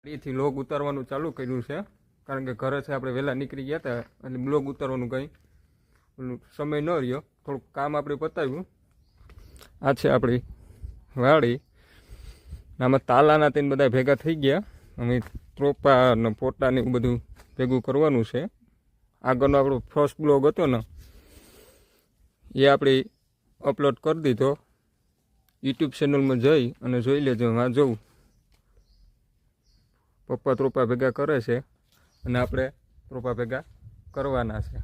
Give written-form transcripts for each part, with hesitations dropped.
ગાડીથી log ઉતારવાનું ચાલુ કર્યું છે, કારણ કે ઘરેથી આપણે વહેલા નીકળી ગયા હતા એટલે બ્લોગ ઉતારવાનું કંઈ સમય ન રહ્યો. થોડુંક કામ આપણે પતાવ્યું. આ છે આપણી વાડી. આમાં તાલાના તેને બધા ભેગા થઈ ગયા. અમે ત્રોપા ને પોટા ને એવું બધું ભેગું કરવાનું છે. આગળનો આપણો ફર્સ્ટ બ્લોગ હતો ને એ આપણે અપલોડ કરી દીધો. યુટ્યુબ ચેનલમાં જઈ અને જોઈ લેજો. હા જોઉં પપ્પા ત્રોપા ભેગા કરે છે અને આપણે ત્રોપા ભેગા કરવાના છે.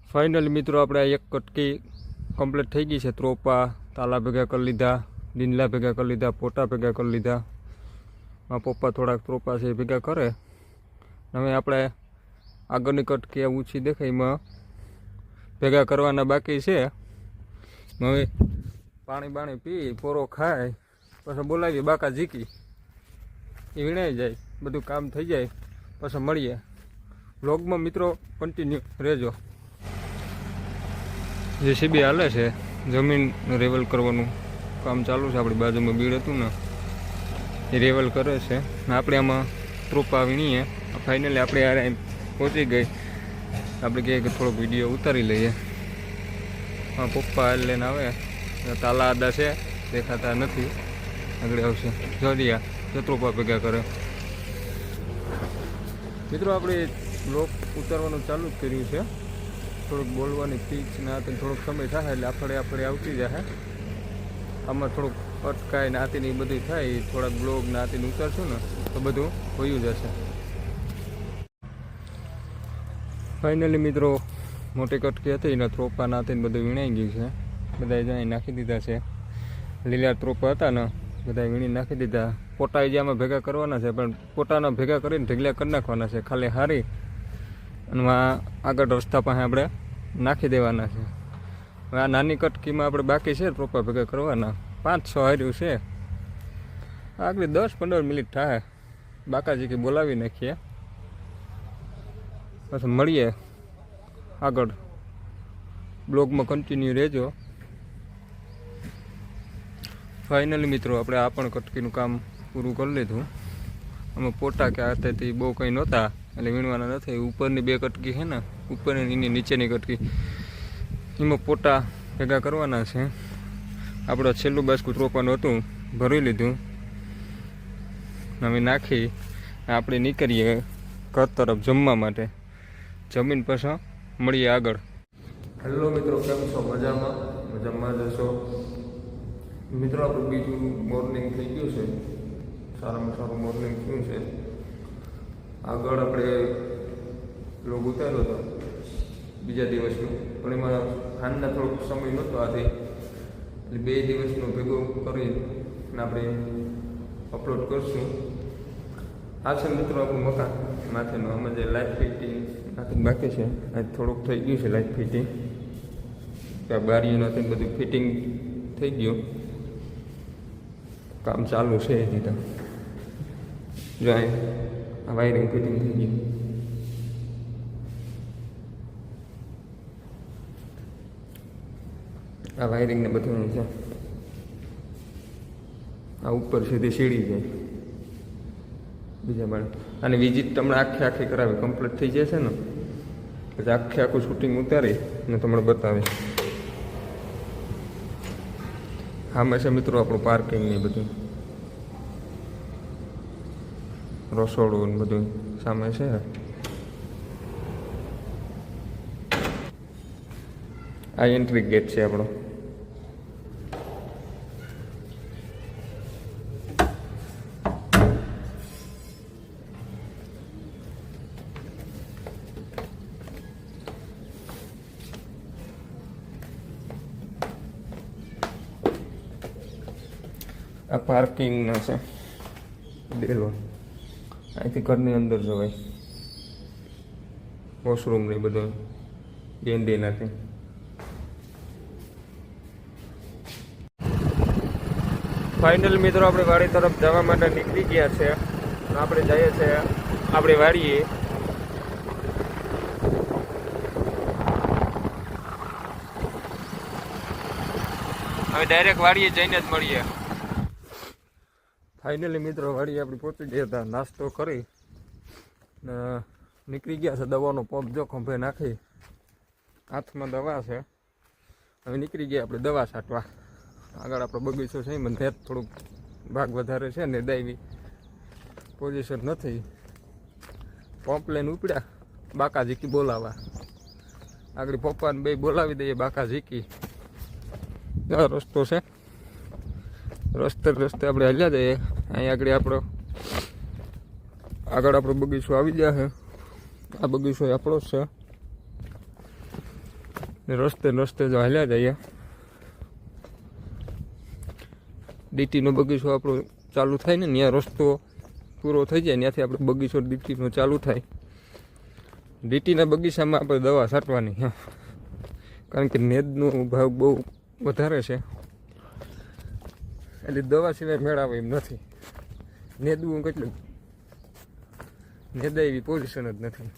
ફાઇનલી મિત્રો આપણે એક કટકી કમ્પ્લીટ થઈ ગઈ છે. ત્રોપા તાલા ભેગા કરી લીધા, ડીંડલા ભેગા કરી લીધા, પોટા ભેગા કરી લીધા. પપ્પા થોડાક ત્રોપા છે ભેગા કરે. હવે આપણે આગળની કટકી ઊંચી દેખાય એમાં ભેગા કરવાના બાકી છે. હવે પાણી બાણી પી પોરો ખાય પછી બોલાવીએ બાકા ઝીકી એ વીણાઈ જાય, બધું કામ થઈ જાય પછી મળીએ. વ્લોગમાં મિત્રો કન્ટિન્યુ રહેજો. જેસીબી હાલે છે, જમીન રેવલ કરવાનું કામ ચાલુ છે. આપણી બાજુમાં બીડ હતું ને એ રેવલ કરે છે ને આપણે આમાં ત્રોપા વીણીએ. ફાઇનલી આપણે યાર પહોંચી ગઈ. આપણે કહીએ કે થોડોક વિડીયો ઉતારી લઈએ. હા પપ્પા હાલ લઈને આવે. તાલા આદા છે, દેખાતા નથી, આગળ આવશે. જોરિયા ત્રોપા ભેગા કરે. મિત્રો આપણે બ્લોગ ઉતારવાનું ચાલુ જ કર્યું છે. થોડુંક બોલવાની પીચ ના થોડોક સમય થાય એટલે આપણે આવતી જાય. આમાં થોડુંક અટકાય ને આતીને એ બધું થાય. થોડાક બ્લોગ ને આતીને ઉતારશું ને તો બધું હોયું જશે. ફાઇનલી મિત્રો મોટી કટકી હતી ને ત્રોપા નાતીને બધું વીણાઈ ગયું છે. બધા જાય નાખી દીધા છે. લીલા ત્રોપા હતા ને બધા વીણી નાખી દીધા. પોટા જે આમાં ભેગા કરવાના છે, પણ પોટાના ભેગા કરીને ઢગલા કરી નાખવાના છે ખાલી હારી. અને આગળ રસ્તા પાસે આપણે નાખી દેવાના છે. આ નાની કટકીમાં આપણે બાકી છે ત્રોપા ભેગા કરવાના. 5-6 હાર્યું છે. આગળ 10-15 મિનિટ થાય બાકાજી કે બોલાવી નાખીએ પછી મળીએ આગળ. બ્લોગમાં કન્ટિન્યુ રહેજો. ફાઇનલી મિત્રો આપણે આ પણ કટકીનું કામ પૂરું કરી લીધું. અમે પોટા કે આથી બહુ કંઈ નહોતા એટલે વીણવાના નથી. ઉપરની 2 કટકી છે ને, ઉપરની એની નીચેની કટકી, એમાં પોટા ભેગા કરવાના છે. આપણે છેલ્લું બાસ્કું ત્રોપાનું હતું ભરી લીધું. હવે નાખી આપણે નીકળીએ ઘર તરફ જમવા માટે. જમીન પછી મળીએ આગળ. હેલો મિત્રો, કેમ છો? મજામાં? મજામાં જશો મિત્રો. આપણું બીજું મોર્નિંગ થઈ ગયું છે. સારામાં સારું મોર્નિંગ થયું છે. આગળ આપણે લોગ ઉતાર્યો હતો બીજા દિવસનું, પણ એમાં હાલના થોડોક સમય નહોતો આથી એટલે 2 દિવસનો ભેગો કરીને આપણે અપલોડ કરશું. આ છે મિત્રો આપણું મકાન માથેનું. આમાં જે લાઇટ ફિટિંગ નાથી બાકી છે, આ થોડુંક થઈ ગયું છે લાઇટ ફિટિંગ. ત્યાં બારીઓ નથી બધું ફિટિંગ થઈ ગયું. કામ ચાલુ છે એ રીતે. જો આ વાયરિંગ ફિટિંગ થઈ ગયું. આ વાયરિંગ ને બધું છે. આ ઉપર સીધી સીડી જાય બીજા માળે. અને વિઝિટ તમને આખી કરાવી કમ્પ્લીટ થઈ જશે ને પછી આખું શૂટિંગ ઉતારી ને તમને બતાવે. આમાં છે મિત્રો આપણું પાર્કિંગ ને બધું, રસોડું ને બધું સામે છે. આ એન્ટ્રી ગેટ છે આપણો. આ પાર્કિંગ છે ડેલો. અહીંથી ઘરની અંદર જવાય. વોશરૂમ ને બધું ગેંદી નાખે. ફાઇનલ મિત્રો આપણે વાડી તરફ જવા માટે નીકળી ગયા છે. આપણે જઈએ છીએ આપણે વાડીએ. હવે ડાયરેક્ટ વાડીએ જઈને જ મળીએ. ફાઇનલી મિત્રો વાડી આપણી પહોંચી ગયા હતા, નાસ્તો કરી ને નીકળી ગયા છે. દવાનો પંપ જો ખંભે નાખી, હાથમાં દવા છે. હવે નીકળી ગયા આપણે દવા છાંટવા. આગળ આપણો બગીચો છે, એમાં થોડુંક ભાગ વધારે છે ને દાયવી પોઝિશન નથી. પંપ લઈને ઉપડ્યા બાકા ઝીકી બોલાવા. આગળ પપ્પાને બે બોલાવી દઈએ બાકા ઝીકી. રસ્તો છે, રસ્તે આપણે હાલ્યા જઈએ. અહીંયા આગળ આપણો બગીચો આવી ગયા છે. આ બગીચો આપણો જ છે. રસ્તે જો હાલ્યા જઈએ. ડીટીનો બગીચો આપણો ચાલુ થાય ને, ત્યાં રસ્તો પૂરો થઈ જાય, ત્યાંથી આપણે બગીચો ડીટીનો ચાલુ થાય. ડીટીના બગીચામાં આપણે દવા છાંટવાની, કારણ કે નેદનો ભાવ બહુ વધારે છે, એટલે દવા સિવાય મેળાવે એમ નથી. નેદવું કેટલું નેદાય એવી પોઝિશન જ નથી.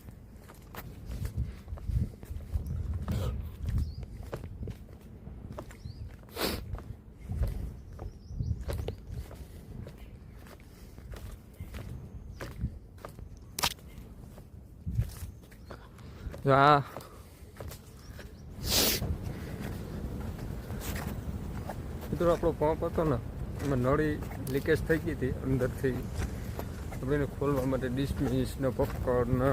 આ મિત્રો આપણો પંપ હતો ને, એમાં નળી લીકેજ થઈ ગઈ હતી અંદરથી. આપણે એને ખોલવા માટે ડિસ્મિસ ને પકડ ને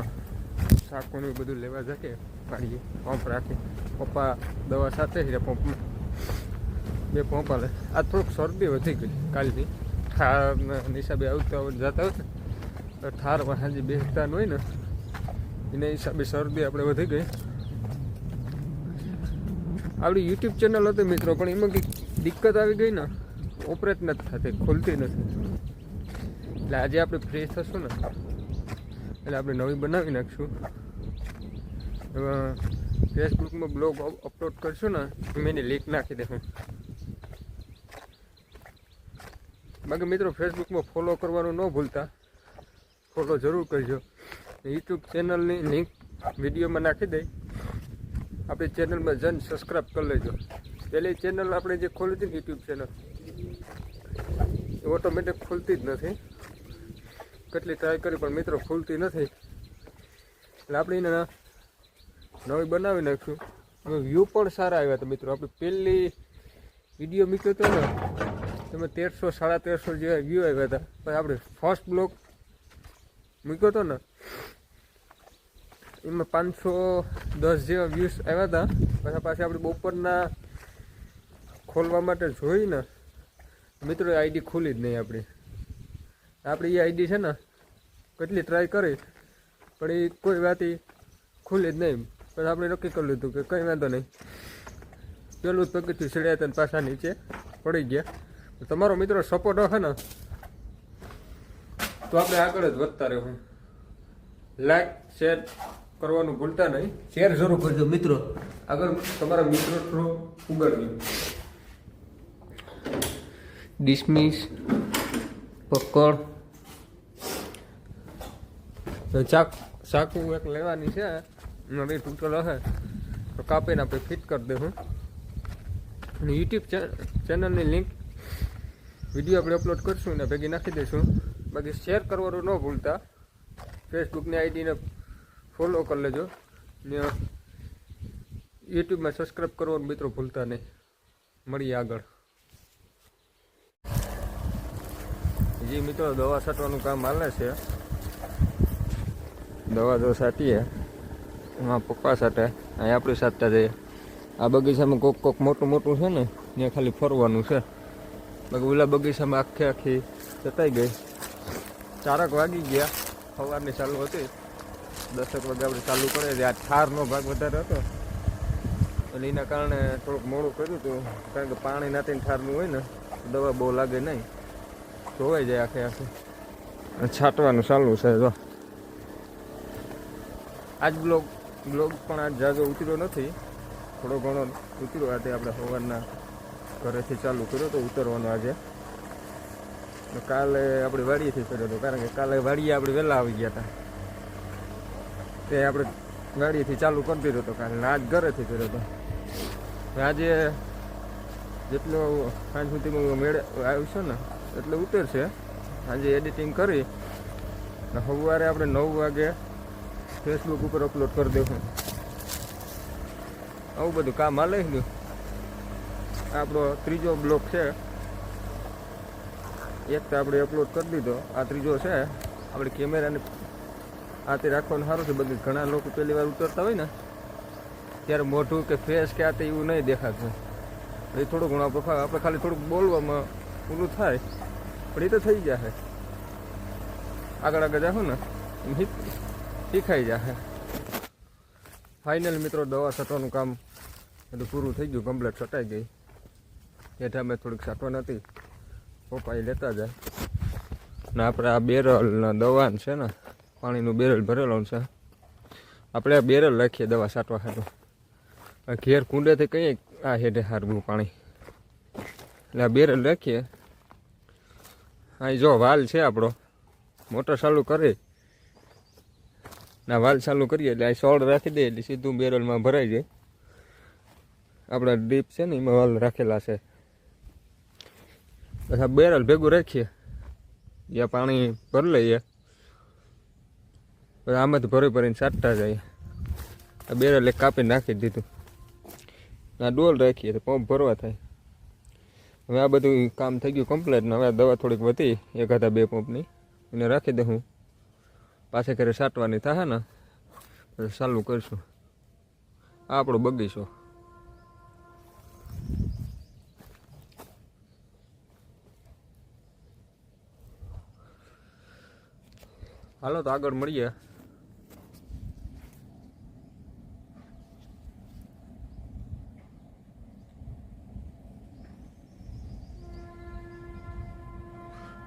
શાકોને બધું લેવા જઈએ પાડીએ. પંપ રાખી પપ્પા દવા સાથે છે પંપમાં, બે પંપ હાલે. આ થોડુંક શરદી વધી ગઈ કાલથી. ઠારના હિસાબે આવતા જતા હોય ને, ઠારમાં સાંજે બેસતા હોય ને, એના હિસાબે શરદી આપણે વધી ગઈ. આપણી યુટ્યુબ ચેનલ હતી મિત્રો, પણ એમાં કંઈક દિક્કત આવી ગઈ ને, ઓપરેટ નથી થતી, ખોલતી નથી. એટલે આજે આપણે ફ્રી થશું ને, એટલે આપણે નવી બનાવી નાખશું. ફેસબુકમાં બ્લોગ અપલોડ કરશું ને, મેં એની લિંક નાખી દઈશું. બાકી મિત્રો ફેસબુકમાં ફોલો કરવાનું ન ભૂલતા, ફોલો જરૂર કરજો. યુટ્યુબ ચેનલની લિંક વિડીયોમાં નાખી દઈ. આપણી ચેનલમાં જન સબસ્ક્રાઈબ કરી લેજો. પહેલી ચેનલ આપણે જે ખોલી હતી ને યુટ્યુબ ચેનલ, એ ઓટોમેટિક ખુલતી જ નથી. કેટલી ટ્રાય કરી પણ મિત્રો ખુલતી નથી. એટલે આપણે એને નવી બનાવી નાખશું. હવે વ્યૂ પણ સારા આવ્યા હતા મિત્રો. આપણે પહેલી વિડીયો મૂક્યો હતો ને, એમાં 1300 1350 જેવા વ્યૂ આવ્યા હતા. પણ આપણે ફર્સ્ટ બ્લોગ મૂક્યો હતો ને, એમાં 510 જેવા વ્યૂઝ આવ્યા હતા. પાછી આપણે બપોરના ખોલવા માટે જોઈ ને મિત્રો, આઈડી ખુલી જ નહીં આપણી. આપણી એ આઈડી છે ને, કેટલી ટ્રાય કરી પણ એ કોઈ વાત ખુલી જ નહીં. પણ આપણે નક્કી કરી લીધું કે કંઈ વાંધો નહીં, પેલું જ પગથિયું ચડ્યા હતા ને પાછા નીચે પડી ગયા. તમારો મિત્રો સપોર્ટ હશે ને તો આપણે આગળ જ વધતા રહેવું. લાઈક શેર કરવાનું ભૂલતા નહીં. શેર જરૂર કરજો મિત્રો, આગળ તમારા મિત્રો થ્રુ ઉગાડવી. ડિસમિસ પકડ ચાકુ એક લેવાની છે, નવી તૂટેલ હશે તો કાપીને આપણે ફિટ કરી દઈશું. અને યુટ્યુબ ચેનલની લિંક વિડીયો આપણે અપલોડ કરશું ને ભેગી નાખી દઈશું. બાકી શેર કરવાનું ન ભૂલતા. ફેસબુકની આઈડીને ફોલો કરી લેજો ને યુટ્યુબમાં સબસ્ક્રાઈબ કરવાનું મિત્રો ભૂલતા નહીં. મળીએ આગળ. જે મિત્રો દવા છાંટવાનું કામ હાલે છે, દવા જો છાંટીએ એમાં પપ્પા છાંટે, અહીં આપણે છાંટતા જઈએ. આ બગીચામાં કોક મોટું છે ને, ત્યાં ખાલી ફરવાનું છે. બાકી ઓલા બગીચામાં આખી ચટાઈ ગઈ. 4 વાગી ગયા, સવારની ચાલુ હતી. 10 વાગે આપણે ચાલુ કરીએ. આ ઠારનો ભાગ વધારે હતો એટલે એના કારણે થોડુંક મોડું કર્યું હતું. કારણ કે પાણી નાતીને ઠારનું હોય ને, દવા બહુ લાગે નહીં, ધોવાઈ જાય આખે. છાંટવાનું ચાલુ છે. જો આજ બ્લોગ પણ આજ જાજો ઉતર્યો નથી, થોડો ઘણો ઉતર્યો. આજે આપણે સવારના ઘરેથી ચાલુ કર્યો તો ઉતરવાનો આજે. કાલે આપણે વાડીએથી કર્યો હતો, કારણ કે કાલે વાડીએ આપણે વહેલા આવી ગયા હતા. તે આપણે વાડીએથી ચાલુ કરી દીધો હતો કાલે. આજ ઘરેથી કર્યો હતો. આજે જેટલો સાંજ સુધીમાં મેળ આવશે ને એટલે ઉતરશે. સાંજે એડિટિંગ કરી ને સવારે આપણે 9 વાગે ફેસબુક ઉપર અપલોડ કરી દઈશું. આવું બધું કામ હાલે છે. આપણો ત્રીજો બ્લોગ છે. એક તો આપણે અપલોડ કરી દીધો, આ ત્રીજો છે. આપણે કેમેરાને આતે રાખવાનું સારું છે. બધું ઘણા લોકો પહેલી વાર ઉતરતા હોય ને ત્યારે મોઢું કે ફેસ કે આતે એવું નહીં દેખાતું. એ થોડું ઘણું આપણે ખાલી થોડુંક બોલવામાં ઓલું થાય, પણ એ તો થઈ જશે. આગળ જાશું ને શીખાઈ જશે. ફાઇનલ મિત્રો દવા છાંટવાનું કામ બધું પૂરું થઈ ગયું, કમ્પ્લીટ છટાઈ ગઈ. હેઠા મેં થોડીક છાંટવા નથી, પપ્પા એ લેતા જાય ને. આપણે આ બેરલના દવા છે ને, પાણીનું બેરલ ભરેલું છે. આપણે આ બેરલ રાખીએ દવા છાંટવા ખાતું. ઘેર કુંડેથી કહીએ આ હેઠે હારવું પાણી, એટલે આ બેરલ રાખીએ. અહીં જો વાલ છે આપણો, મોટર ચાલુ કરી ના વાલ ચાલુ કરીએ એટલે આ સોળ રાખી દઈએ એટલે સીધું બેરલમાં ભરાઈ જાય. આપણા ડીપ છે ને એમાં વાલ રાખેલા છે. પછી આ બેરલ ભેગું રાખીએ, જ્યાં પાણી ભરી લઈએ, પછી આમાંથી ભરીને છાંટતા જઈએ. આ બેરલ એક કાપીને નાખી દીધું. આ ડોલ રાખીએ તો પંપ ભરવા થાય. હવે આ બધું કામ થઈ ગયું કમ્પ્લીટ ને. હવે દવા થોડીક વધી 1-2 પંપની એને રાખી દે. હું પાછે ઘરે છાંટવાની થાય ને પછી ચાલુ કરીશું. આ આપણો બગીચો. હાલો તો આગળ મળીએ.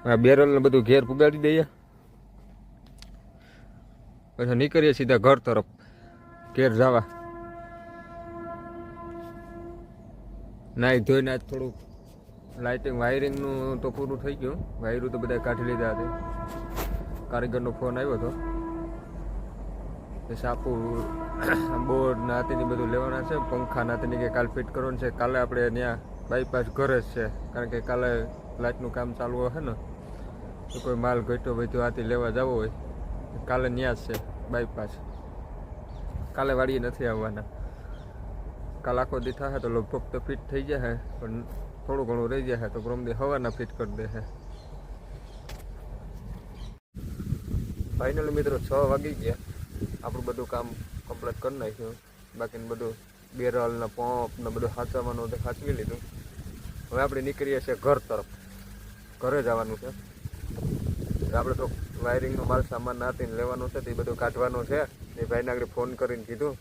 આ બેરલ ને બધું ઘેર પુગાડી દઈએ, પછી નીકળીએ સીધા ઘર તરફ, ઘેર જવા. નાઈ ધોઈને આજ થોડુંક લાઇટિંગ વાયરિંગનું તો પૂરું થઈ ગયું. વાયરું તો બધા કાઢી લીધા હતા. કારીગરનો ફોન આવ્યો હતો. સાપુ બોર્ડ નાતીની બધું લેવાના છે. પંખા નાતીની કે કાલ ફિટ કરવાનું છે. કાલે આપણે ત્યાં બાયપાસ ઘરે જ છે, કારણ કે કાલે લાઇટનું કામ ચાલુ હશે ને, તો કોઈ માલ ઘટ્યો હોય તો આથી લેવા જવો હોય કાલે ત્યાં જ છે બાયપાસ. કાલે વાડીએ નથી આવવાના. કાલ આખો દી થશે તો લગભગ તો ફિટ થઈ જશે, પણ થોડું ઘણું રહી જશે તો પ્રમદી હવાના ફિટ કરી દેશે. ફાઇનલી મિત્રો 6 વાગી ગયા. આપણું બધું કામ કમ્પ્લીટ કરી નાખ્યું. બાકીનું બધું બેરલ ને પંપ ને બધું સાચવવાનું તો સાચવી લીધું. હવે આપણે નીકળીએ છીએ ઘર તરફ. ઘરે જવાનું છે. આપણે તો વાયરિંગનો માલ સામાન નાતીને લેવાનું છે, તે બધું કાઢવાનું છે. એ ભાઈને આગળ ફોન કરીને કીધું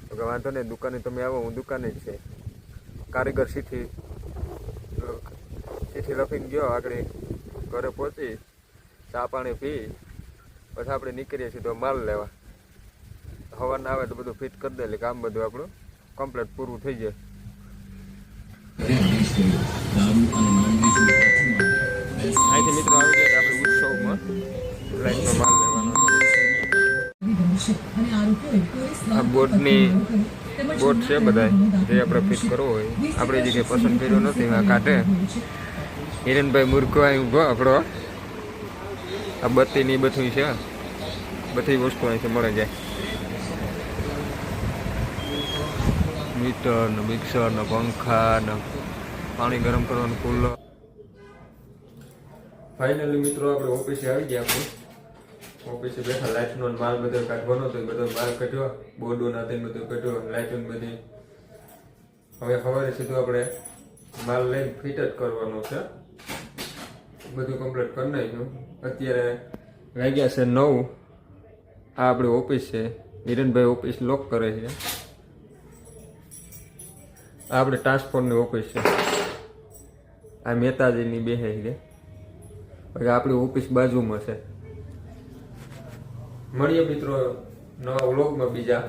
તો કે વાંધો નહીં, દુકાને તમે આવો, હું દુકાને જ છે. કારીગર ચીઠી લખીને ગયો. આગળ ઘરે પહોંચી ચા પાણી પી પછી આપણે નીકળીએ સીધો માલ લેવા. હવાના આવે તો બધું ફિટ કરી દે એટલે કામ બધું આપણું કમ્પ્લીટ પૂરું થઈ જાય. અહીંથી મિત્રો આવી ગયા આપણે ઉત્સવમાં લાઈટનો માલ લેવાનો. આ બોર્ડની બોર્ડ છે બધા, જે આપણે ફિટ કરવો હોય. આપણે જે કંઈ પસંદ કર્યો નથી આ કાઢે. હિરેનભાઈ મૂર્ખો અહીં ઊભો આપણો. આ બત્તીની બધું છે, બધી વસ્તુ અહીંથી મળે જાય. મીટર ને મિક્સર ને પંખા ને પાણી ગરમ કરવાનું કુલર. ફાઇનલી મિત્રો આપણે ઓફિસે આવી ગયા. આપણે ઓફિસે બેઠા. લાઇટનો માલ બધો કાઢવાનો હતો, બધો માલ કાઢ્યો. બોર્ડો નાથી બધું કાઢ્યો, લાઇટો બધી. હવે સવારે સીધું આપણે માલ લઈને ફિટ જ કરવાનો છે. બધું કમ્પ્લીટ કરી નાખ્યું. અત્યારે વાગ્યા છે 9. આ આપણી ઓફિસ છે. હિરેનભાઈ ઓફિસ લોક કરે છે. આ આપણે ટ્રાન્સફોર્મની ઓફિસ છે. આ મહેતાજીની બેહે છે. પછી આપણી ઓફિસ બાજુમાં છે. મળીએ મિત્રો નવા વ્લોગમાં બીજા.